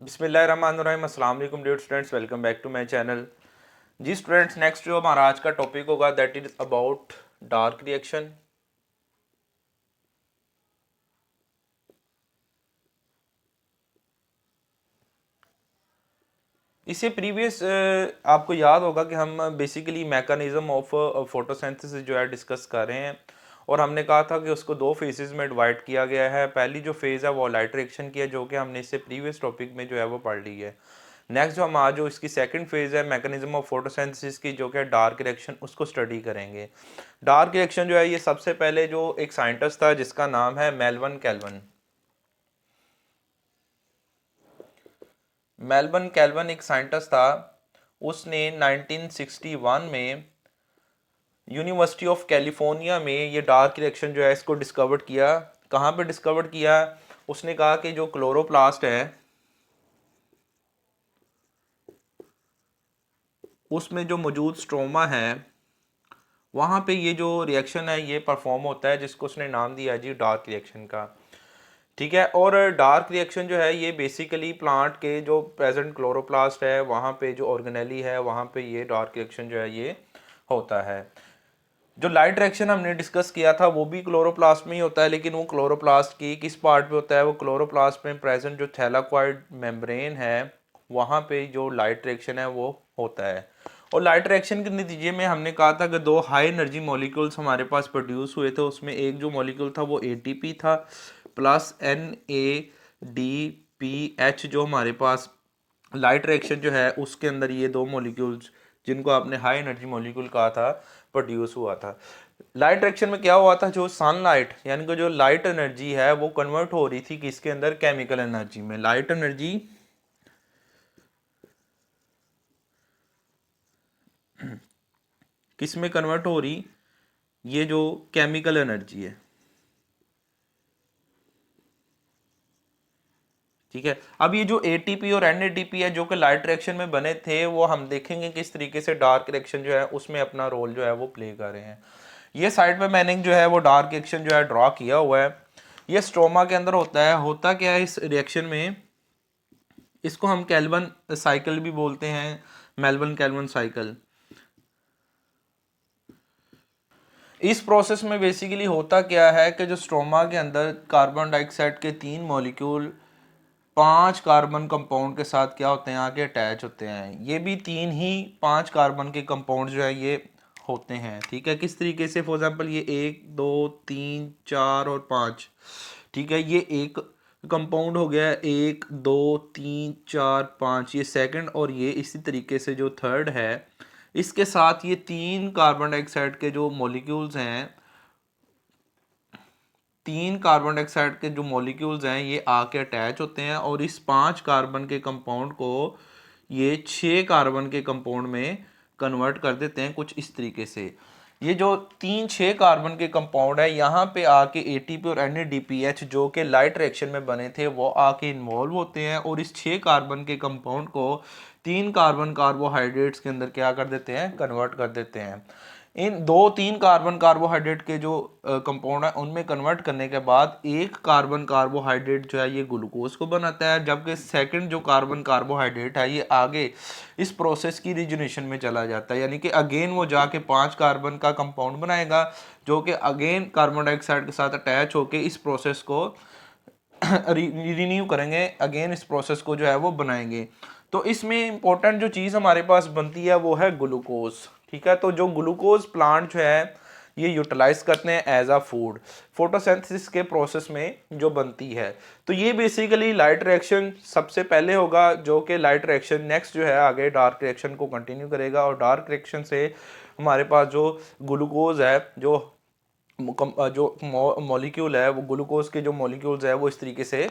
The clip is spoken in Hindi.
बिस्मिल्लाहिर्रहमानिर्रहीम। अस्सलाम वालेकुम dear students, welcome back to my channel. जी स्टूडेंट्स, नेक्स्ट जो हमारा आज का टॉपिक होगा that is about dark reaction. इससे प्रीवियस आपको याद होगा कि हम बेसिकली मैकेनिज्म ऑफ फोटोसिंथेसिस जो है डिस्कस कर रहे हैं, और हमने कहा था कि उसको दो फेजेस में डिवाइड किया गया है। पहली जो फेज़ है वो लाइट रिएक्शन की है, जो कि हमने इससे प्रीवियस टॉपिक में जो है वो पढ़ ली है। नेक्स्ट जो हम आज जो इसकी सेकंड फेज है मैकेनिज्म ऑफ फोटोसिंथेसिस की, जो कि डार्क रिएक्शन, उसको स्टडी करेंगे। डार्क रिएक्शन जो है ये सबसे पहले जो एक साइंटिस्ट था जिसका नाम है मेल्विन कैल्विन। मेल्विन कैल्विन एक साइंटिस्ट था। उसने 1961 में यूनिवर्सिटी ऑफ कैलिफोर्निया में ये डार्क रिएक्शन जो है इसको डिस्कवर किया। कहाँ पे डिस्कवर किया? उसने कहा कि जो क्लोरोप्लास्ट है उसमें जो मौजूद स्ट्रोमा है वहाँ पे ये जो रिएक्शन है ये परफॉर्म होता है, जिसको उसने नाम दिया है जी डार्क रिएक्शन का। ठीक है। और डार्क रिएक्शन जो है ये बेसिकली प्लांट के जो प्रेजेंट क्लोरोप्लास्ट है वहाँ पे जो ऑर्गेनेली है वहाँ पे ये डार्क रिएक्शन जो है ये होता है। जो लाइट रिएक्शन हमने डिस्कस किया था वो भी क्लोरोप्लास्ट में ही होता है, लेकिन वो क्लोरोप्लास्ट की किस पार्ट पे होता है? वो क्लोरोप्लास्ट में प्रेजेंट जो थैलाकॉइड मेम्ब्रेन है वहाँ पे जो लाइट रिएक्शन है वो होता है। और लाइट रिएक्शन के नतीजे में हमने कहा था कि दो हाई एनर्जी मॉलिक्यूल्स हमारे पास प्रोड्यूस हुए थे। उसमें एक जो मॉलिक्यूल था वो एटीपी था प्लस NADPH। जो हमारे पास लाइट रिएक्शन जो है उसके अंदर ये दो मॉलिक्यूल्स जिनको आपने हाई एनर्जी मॉलिक्यूल कहा था प्रोड्यूस हुआ था। लाइट रिएक्शन में क्या हुआ था? जो सनलाइट यानी कि जो लाइट एनर्जी है वो कन्वर्ट हो रही थी किसके अंदर? केमिकल एनर्जी में। लाइट एनर्जी किस में कन्वर्ट हो रही? ये जो केमिकल एनर्जी है। ठीक है। अब ये जो एटीपी और NADP है जो कि लाइट रिएक्शन में बने थे, वो हम देखेंगे किस तरीके से डार्क रिएक्शन जो है उसमें अपना रोल जो है वो प्ले कर रहे हैं। ये साइड पे मैंने जो है वो डार्क रिएक्शन जो है ड्रॉ किया हुआ है। ये स्ट्रोमा के अंदर होता है। होता क्या है इस रिएक्शन में? इसको हम कैल्विन साइकिल भी बोलते हैं, मेल्विन कैल्विन साइकिल। इस प्रोसेस में बेसिकली होता क्या है कि जो स्ट्रोमा के अंदर कार्बन डाइऑक्साइड के 3 मॉलिक्यूल 5 कार्बन कंपाउंड के साथ क्या होते हैं? आगे अटैच होते हैं। ये भी 3 ही 5 कार्बन के कंपाउंड जो है ये होते हैं। ठीक है। किस तरीके से? फॉर एग्जांपल ये 1 2 3 4 और 5। ठीक है। ये एक कंपाउंड हो गया, 1 2 3 4 5, ये सेकंड, और ये इसी तरीके से जो थर्ड है इसके साथ ये 3 कार्बन डाइऑक्साइड के जो मॉलिक्यूल्स हैं, 3 कार्बन डाइऑक्साइड के जो मॉलिक्यूल्स हैं ये आके अटैच होते हैं और इस 5 कार्बन के कंपाउंड को ये 6 कार्बन के कंपाउंड में कन्वर्ट कर देते हैं कुछ इस तरीके से। ये जो 6 कार्बन के कंपाउंड है यहाँ पे आके एटीपी और NADPH जो कि लाइट रिएक्शन में बने थे वो आके इन्वॉल्व होते हैं और इस 6 कार्बन के कंपाउंड को 3 कार्बन कार्बोहाइड्रेट्स के अंदर क्या कर देते हैं? कन्वर्ट कर देते हैं। इन 2-3 कार्बन कार्बोहाइड्रेट के जो कंपाउंड है उनमें कन्वर्ट करने के बाद एक कार्बन कार्बोहाइड्रेट जो है ये ग्लूकोज को बनाता है, जबकि सेकंड जो कार्बन कार्बोहाइड्रेट है ये आगे इस प्रोसेस की रिजोनेशन में चला जाता है, यानी कि अगेन वो जाके 5 कार्बन का कंपाउंड बनाएगा जो कि अगेन कार्बन डाइऑक्साइड के साथ अटैच होके इस प्रोसेस को रिन्यू करेंगे, अगेन इस प्रोसेस को जो है वो बनाएंगे। तो इसमें इंपॉर्टेंट जो चीज़ हमारे पास बनती है वो है ग्लूकोज। ठीक है। तो जो ग्लूकोज प्लांट जो है ये यूटिलाइज करते हैं एज अ फूड फोटोसिंथेसिस के प्रोसेस में जो बनती है। तो ये बेसिकली लाइट रिएक्शन सबसे पहले होगा, जो कि लाइट रिएक्शन नेक्स्ट जो है आगे डार्क रिएक्शन को कंटिन्यू करेगा, और डार्क रिएक्शन से हमारे पास जो ग्लूकोज है जो मॉलिक्यूल है वो ग्लूकोज के जो मॉलिक्यूल्स है वो इस तरीके से